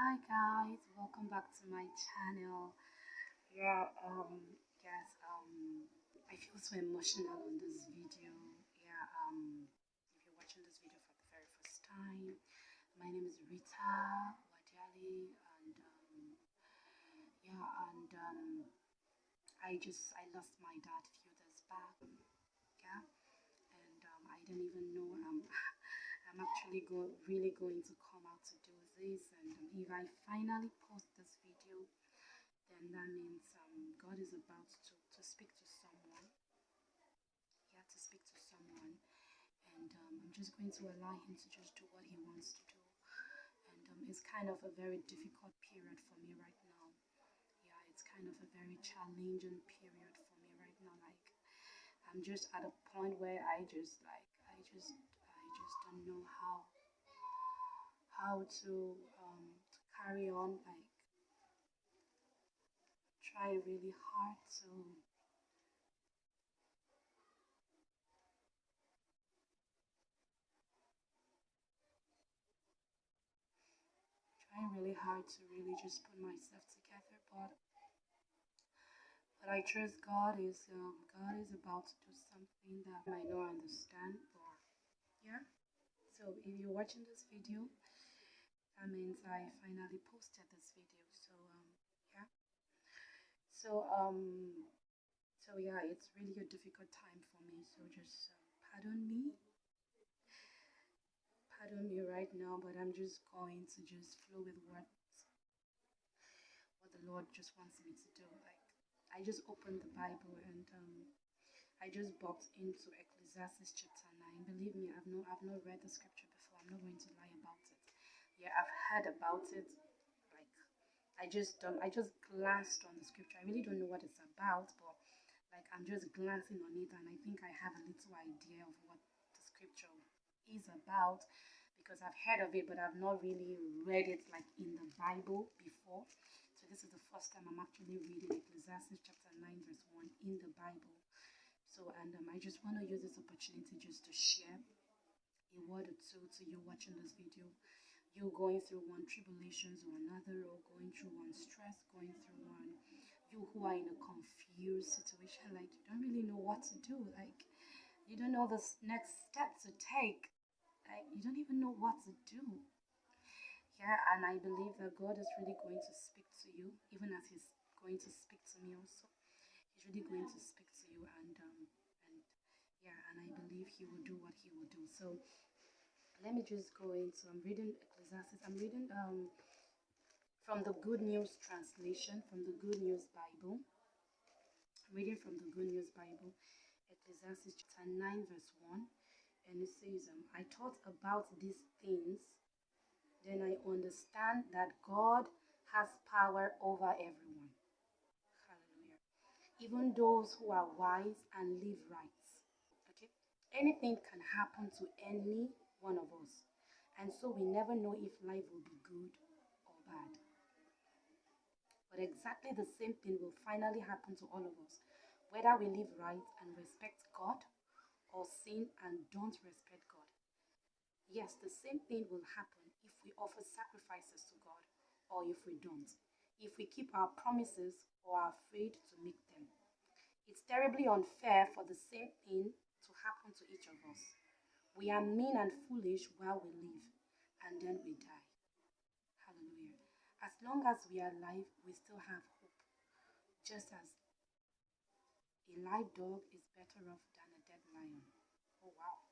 Hi guys, welcome back to my channel. Yeah, guys, I feel so emotional on this video. Yeah, if you're watching this video for the very first time, my name is Rita Wadiali, and I lost my dad a few days back. Yeah, and I didn't even know I'm actually really going to come out to do this. And if I finally post this video, then that means God is about to speak to someone. Yeah, to speak to someone, and I'm just going to allow Him to just do what He wants to do. And it's kind of a very difficult period for me right now. Yeah, it's kind of a very challenging period for me right now. Like I'm just at a point where I just don't know how to carry on. Like try really hard to trying really hard to really just put myself together, but I trust God is about to do something that I might not understand. Or yeah. So if you're watching this video, that means I finally posted this video. Yeah. So yeah, it's really a difficult time for me. So just pardon me right now. But I'm just going to just flow with what the Lord just wants me to do. Like I just opened the Bible and I just bumped into Ecclesiastes chapter 9. Believe me, I've not read the scripture before. I'm not going to lie about it. Yeah, I've heard about it. Like I just glanced on the scripture. I really don't know what it's about, but like I'm just glancing on it, and I think I have a little idea of what the scripture is about because I've heard of it, but I've not really read it like in the Bible before. So this is the first time I'm actually reading Ecclesiastes chapter 9 verse 1 in the Bible. So, and I just want to use this opportunity just to share a word or two to you watching this video. You going through one tribulations or another, or going through one stress, going through one, you who are in a confused situation, like you don't really know what to do, like you don't know the next step to take, like you don't even know what to do. Yeah, and I believe that God is really going to speak to you, even as He's going to speak to me also. He's really going to speak to you, and yeah, and I believe He will do what He will do. So let me just go into. I'm reading Ecclesiastes. I'm reading from the Good News translation, from the Good News Bible. I'm reading from the Good News Bible, Ecclesiastes chapter 9 verse 1, and it says, I thought about these things, then I understand that God has power over everyone. Hallelujah. Even those who are wise and live right. Okay? Anything can happen to any one of us. And so we never know if life will be good or bad. But exactly the same thing will finally happen to all of us, whether we live right and respect God or sin and don't respect God. Yes, the same thing will happen if we offer sacrifices to God or if we don't, if we keep our promises or are afraid to make them. It's terribly unfair for the same thing to happen to each of us. We are mean and foolish while we live, and then we die. Hallelujah. As long as we are alive, we still have hope. Just as a live dog is better off than a dead lion. Oh, wow.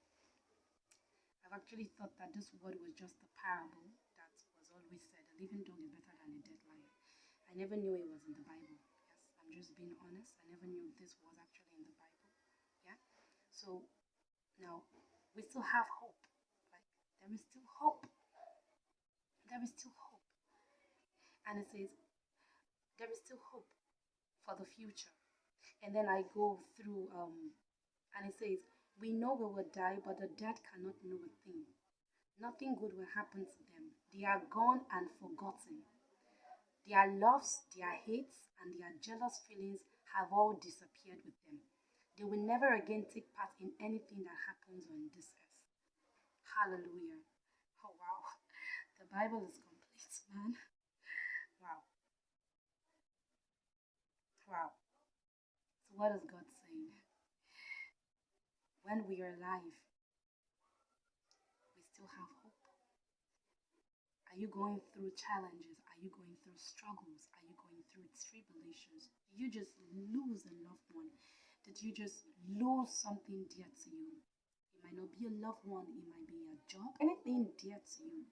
I've actually thought that this word was just a parable that was always said. A living dog is better than a dead lion. I never knew it was in the Bible. Yes, I'm just being honest. I never knew this was actually in the Bible. Yeah. So now we still have hope. Like there is still hope. There is still hope. And it says there is still hope for the future. And then I go through and it says, we know we will die, but the dead cannot know a thing. Nothing good will happen to them. They are gone and forgotten. Their loves, their hates, and their jealous feelings have all disappeared with them. They will never again take part in anything that happens on this earth. Hallelujah. Oh, wow. The Bible is complete, man. What is God saying? When we are alive, we still have hope. Are you going through challenges? Are you going through struggles? Are you going through tribulations? Did you just lose a loved one? Did you just lose something dear to you? It might not be a loved one, it might be a job, anything dear to you.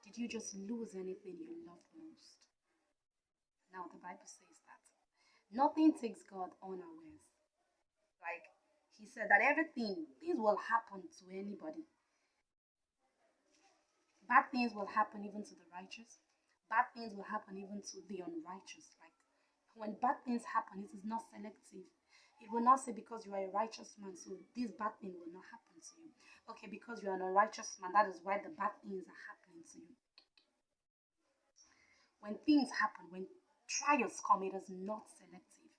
Did you just lose anything you loved most? Now, the Bible says that nothing takes God unawares. Like, He said that things will happen to anybody. Bad things will happen even to the righteous. Bad things will happen even to the unrighteous. Like when bad things happen, it is not selective. It will not say because you are a righteous man, so this bad thing will not happen to you. Okay, because you are an unrighteous man, that is why the bad things are happening to you. When things happen, when trials come, it is not selective.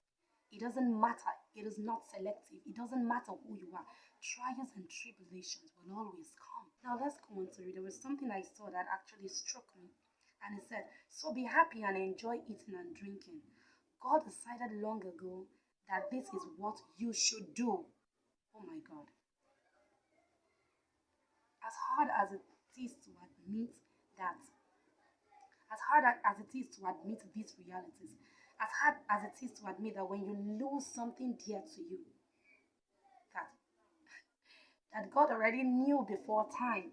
It doesn't matter. It is not selective. It doesn't matter who you are. Trials and tribulations will always come. Now let's go on to read. There was something I saw that actually struck me. And it said, so be happy and enjoy eating and drinking. God decided long ago that this is what you should do. Oh my God. As hard as it is to admit that, as hard as it is to admit these realities, as hard as it is to admit that when you lose something dear to you, that, that God already knew before time,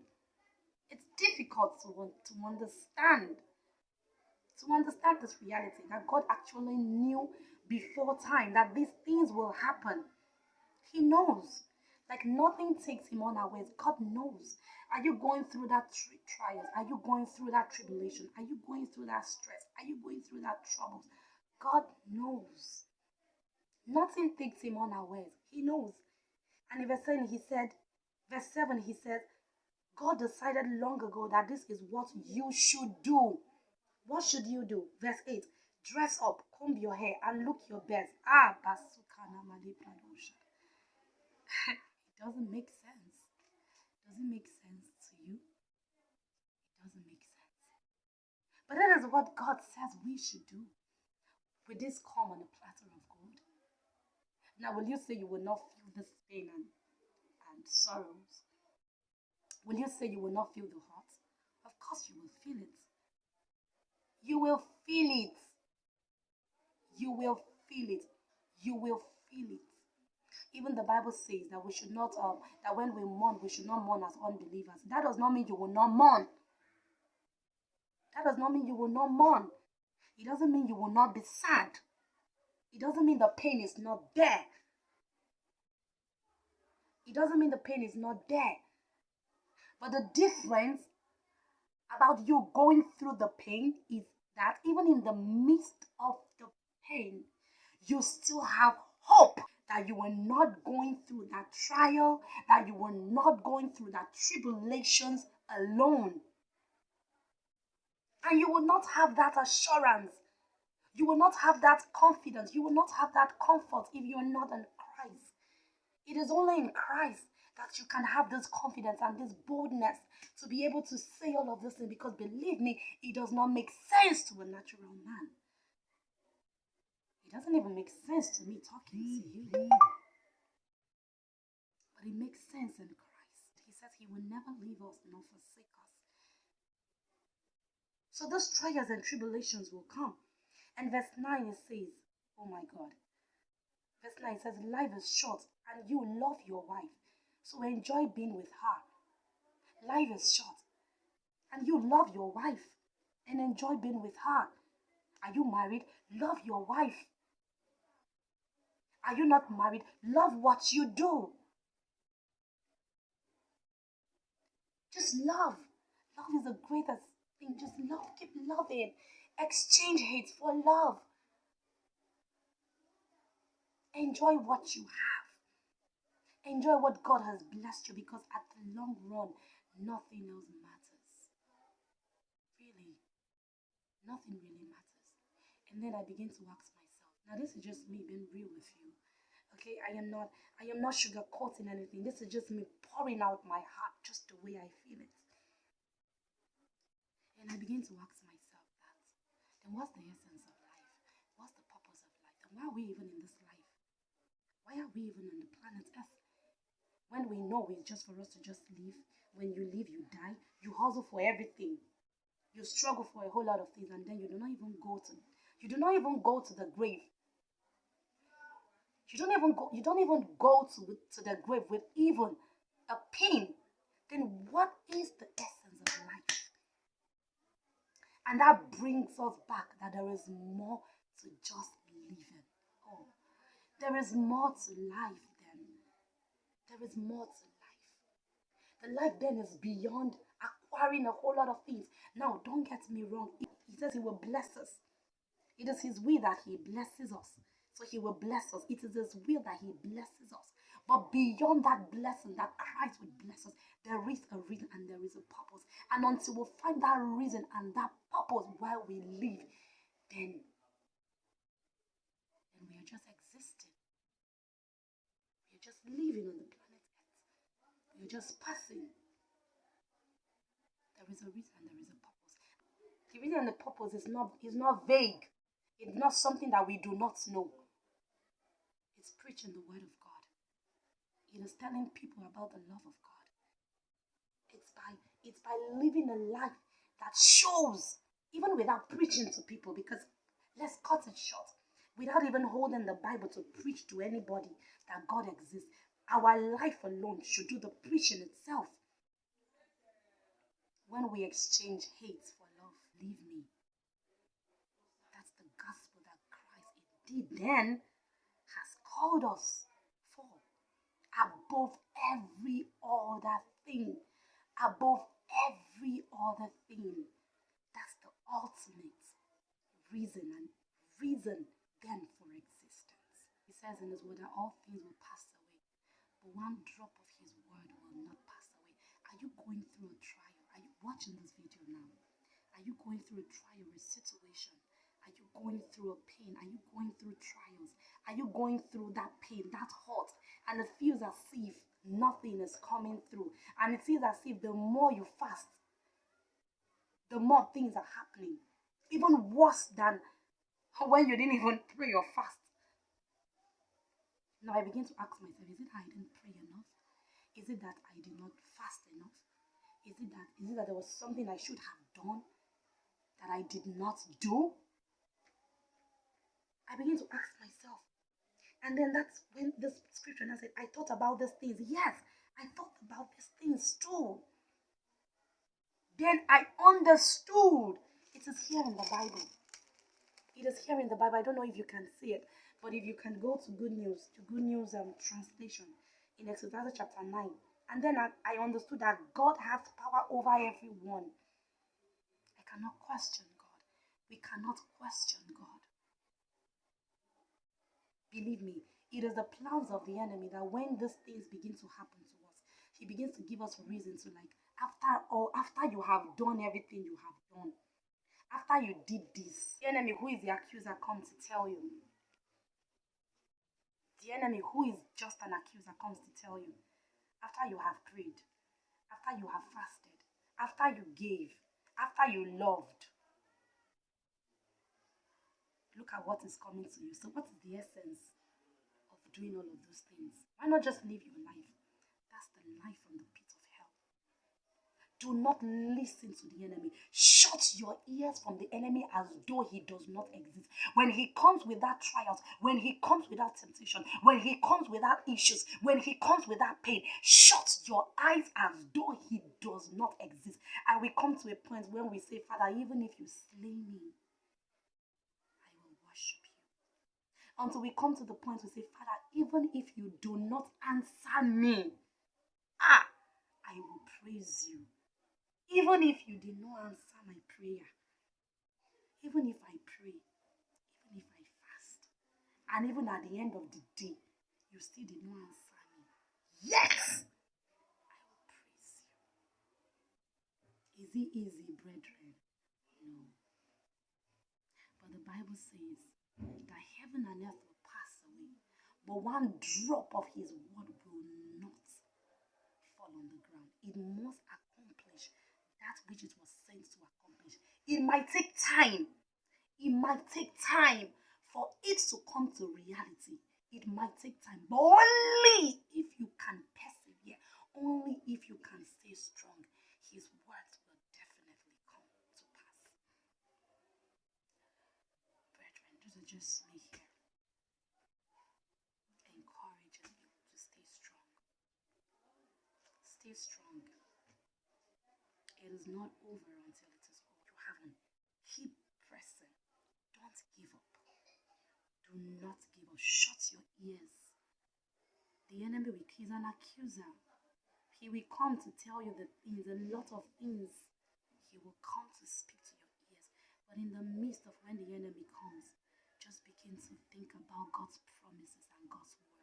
it's difficult to understand. To understand this reality that God actually knew before time that these things will happen. He knows. Like nothing takes him unawares. God knows. Are you going through that trials? Are you going through that tribulation? Are you going through that stress? Are you going through that troubles? God knows. Nothing takes him unawares. He knows. And in verse 7, he said, God decided long ago that this is what you should do. What should you do? Verse 8. Dress up, comb your hair, and look your best. Basukana Malipradosha. It doesn't make sense. Does it make sense to you? It doesn't make sense. But that is what God says we should do. With this come on a platter of gold. Now, will you say you will not feel this pain and sorrows? Will you say you will not feel the hurt? Of course, you will feel it. You will feel it. You will feel it. You will feel it. Even the Bible says that we should not, that when we mourn, we should not mourn as unbelievers. That does not mean you will not mourn. That does not mean you will not mourn. It doesn't mean you will not be sad. It doesn't mean the pain is not there. It doesn't mean the pain is not there. But the difference about you going through the pain is that even in the midst of the pain, you still have hope that you are not going through that trial, that you are not going through that tribulations alone. And you will not have that assurance. You will not have that confidence. You will not have that comfort if you are not in Christ. It is only in Christ that you can have this confidence and this boldness to be able to say all of this thing, because believe me, it does not make sense to a natural man. It doesn't even make sense to me talking to you. But it makes sense in Christ. He says he will never leave us nor forsake us. So those trials and tribulations will come. And verse 9 it says, oh my God. Verse 9 says, life is short and you love your wife. So enjoy being with her. Life is short and you love your wife and enjoy being with her. Are you married? Love your wife. Are you not married? Love what you do. Just love. Love is the greatest thing. Just love. Keep loving. Exchange hate for love. Enjoy what you have. Enjoy what God has blessed you, because at the long run, nothing else matters. Really. Nothing really matters. And then I begin to ask myself, now this is just me being real with you. Okay, I am not sugarcoating anything. This is just me pouring out my heart just the way I feel it. And I begin to ask myself that, then what's the essence of life? What's the purpose of life? And why are we even in this life? Why are we even on the planet Earth? When we know it's just for us to just live. When you live, you die. You hustle for everything. You struggle for a whole lot of things, and then you do not even go to the grave. You don't even go to the grave with even a pain. Then what is the essence of life? And that brings us back that there is more to just living. Oh, there is more to life then. There is more to life. The life then is beyond acquiring a whole lot of things. Now, don't get me wrong. He says he will bless us. It is his will that he blesses us. So he will bless us. It is his will that he blesses us. But beyond that blessing that Christ will bless us, there is a reason and there is a purpose. And until we find that reason and that purpose while we live, then we are just existing. We are just living on the planet Earth. We are just passing. There is a reason and there is a purpose. The reason and the purpose is not vague. It's not something that we do not know. It's preaching the word of God. It is telling people about the love of God. It's by living a life that shows, even without preaching to people, because let's cut it short. Without even holding the Bible to preach to anybody that God exists, our life alone should do the preaching itself. When we exchange hate for love, leave me. That's the gospel that Christ indeed then has called us for. Above every other thing. Above every other thing. That's the ultimate reason then for existence. He says in his word that all things will pass away, but one drop of his word will not pass away. Are you going through a trial? Are you watching this video now? Are you going through a trial, a situation? Are you going through a pain? Are you going through trials? Are you going through that pain, that hurt? And it feels as if nothing is coming through. And it feels as if the more you fast, the more things are happening. Even worse than when you didn't even pray or fast. Now I begin to ask myself, is it I didn't pray enough? Is it that I did not fast enough? Is it that there was something I should have done that I did not do? I begin to ask myself. And then that's when this scripture, I said, I thought about these things. Yes, I thought about these things too. Then I understood. It is here in the Bible. It is here in the Bible. I don't know if you can see it, but if you can go to Good News translation in Exodus chapter 9. And then I understood that God has power over everyone. I cannot question God. We cannot question God. Believe me, it is the plans of the enemy that when these things begin to happen to us, he begins to give us reason to after you have done everything you have done, after you did this, the enemy who is the accuser comes to tell you. The enemy who is just an accuser comes to tell you. After you have prayed, after you have fasted, after you gave, after you loved, look at what is coming to you. So what is the essence of doing all of those things? Why not just live your life? That's the life from the pit of hell. Do not listen to the enemy. Shut your ears from the enemy as though he does not exist. When he comes without trials, when he comes without temptation, when he comes without issues, when he comes without pain, shut your eyes as though he does not exist. And we come to a point when we say, Father, even if you slay me, I will worship you. Until we come to the point we say, Father, even if you do not answer me, I will praise you. Even if you did not answer my prayer, even if I pray, even if I fast, and even at the end of the day, you still did not answer me, yes, I will praise you. Is it easy, brethren? No. But the Bible says that heaven and earth will pass away, but one drop of his word will not fall on the ground. It must accomplish that which it was sent to accomplish. It might take time. It might take time for it to come to reality. It might take time, but only if you can persevere, only if you can stay strong, his words will definitely come to pass. Brethren, this is just me here encouraging you to stay strong. Stay strong. It is not over until it is over. You haven't. Keep pressing. Don't give up. Do not give up. Shut your ears. The enemy is an accuser. He will come to tell you the things, a lot of things. He will come to speak to your ears. But in the midst of when the enemy comes, just begin to think about God's promises and God's words.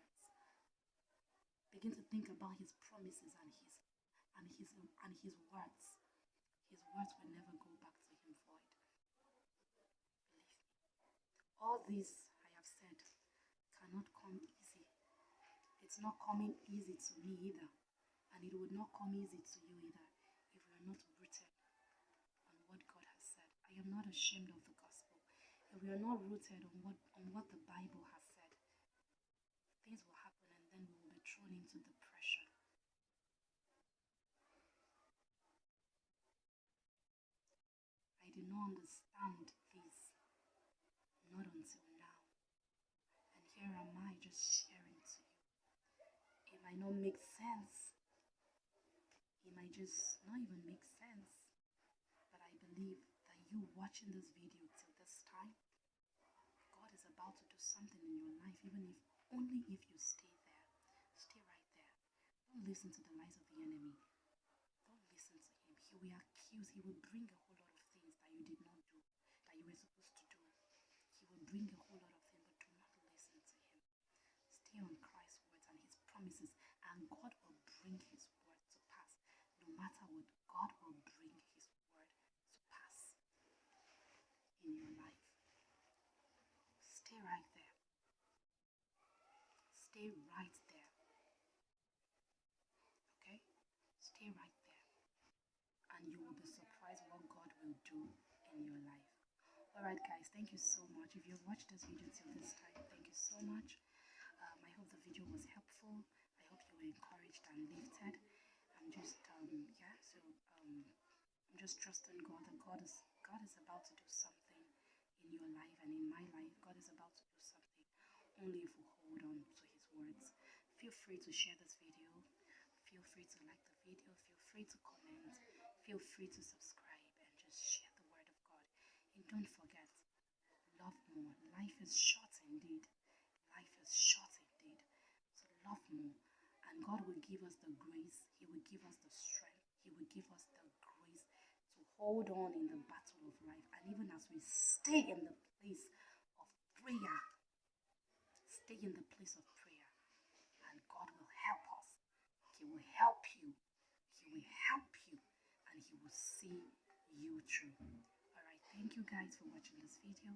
Begin to think about his promises and his words. His words will never go back to him void. Believe me. All this I have said cannot come easy. It's not coming easy to me either. And it would not come easy to you either if we are not rooted on what God has said. I am not ashamed of the gospel. If we are not rooted on what the Bible has said, things will happen and then we will be thrown into depression. I did not understand this, not until now. And here am I just sharing to you. It might not make sense. It might just not even make sense. But I believe that you watching this video till this time, God is about to do something in your life, even if only if you stay there. Stay right there. Don't listen to the lies of the enemy. Don't listen to him. He will accuse, he will bring a whole lot of things that you did not do, that you were supposed to do. He will bring a whole lot of things, but do not listen to him. Stay on Christ's words and his promises, and God will bring his word to pass. No matter what, God will bring his word to pass in your life. Stay right there. Stay right there. Okay? Stay right there. And you will be surprised what God will do in your life. Alright guys, thank you so much. If you've watched this video till this time, thank you so much. I hope the video was helpful. I hope you were encouraged and lifted. I'm just I'm just trusting God that God is about to do something in your life and in my life. God is about to do something only if we hold on to his words. Feel free to share this video. Feel free to like the video. Feel free to comment. Feel free to subscribe and just share the word of God. And don't forget, love more. Life is short indeed. Life is short indeed. So love more. And God will give us the grace. He will give us the strength. He will give us the grace to hold on in the battle of life. And even as we stay in the place of prayer, stay in the place of prayer, and God will help us. He will help you. He will help you, and he will see you through. Alright, thank you guys for watching this video.